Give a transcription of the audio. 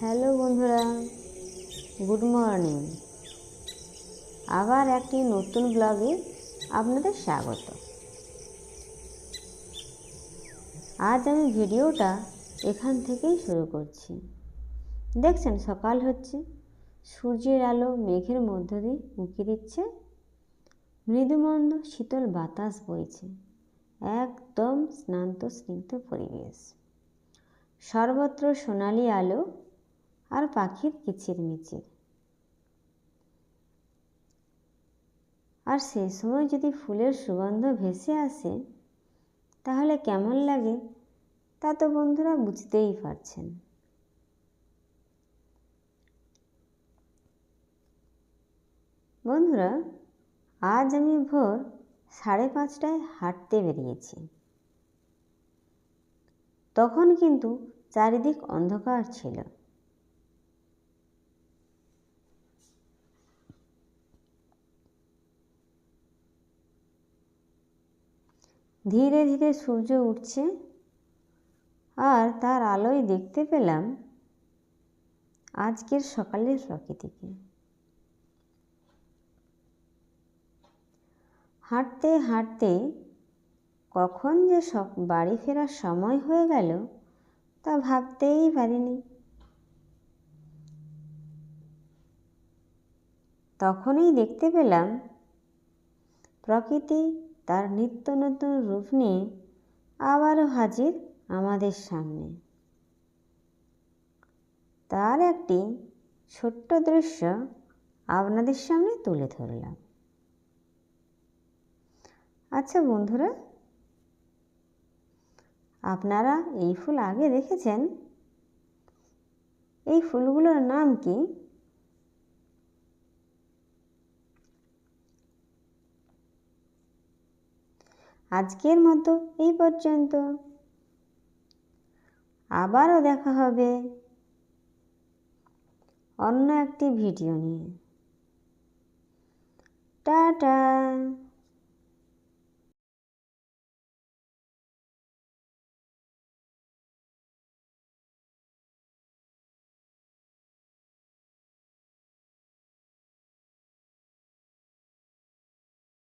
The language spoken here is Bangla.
হ্যালো বন্ধুরা, গুড মর্নিং। আবার একটি নতুন ব্লগে আপনাদের স্বাগত। আজ আমি ভিডিওটা এখান থেকেই শুরু করছি। দেখছেন সকাল হচ্ছে, সূর্যের আলো মেঘের মধ্য দিয়ে উঁকি দিচ্ছে, মৃদুমন্দ শীতল বাতাস বইছে, একদম স্নান্ত স্নিগ্ধ পরিবেশ, সর্বত্র সোনালি আলো আর পাখির কিচিরমিচির। আর সেই সময় যদি ফুলের সুগন্ধ ভেসে আসে তাহলে কেমন লাগে তা তো বন্ধুরা বুঝতেই পারছেন। বন্ধুরা, আজ আমি ভোর 5:30টায় হাঁটতে বেরিয়েছি। তখন কিন্তু চারিদিক অন্ধকার ছিল। ধীরে ধীরে সূর্য উঠছে আর তার আলোয় দেখতে পেলাম আজকের সকালের প্রকৃতিকে। হাঁটতে হাঁটতে কখন যে বাড়ি ফেরার সময় হয়ে গেল তা ভাবতেই পারিনি। তখনই দেখতে পেলাম প্রকৃতি তার নিত্য নতুন রূপ নিয়ে আবারও হাজির আমাদের সামনে। তার একটি ছোট্ট দৃশ্য আপনাদের সামনে তুলে ধরলাম। আচ্ছা বন্ধুরা, আপনারা এই ফুল আগে দেখেছেন? এই ফুলগুলোর নাম কি? আজকের মতো এই পর্যন্ত। আবারও দেখা হবে অন্য একটি ভিডিও নিয়ে। টাটা।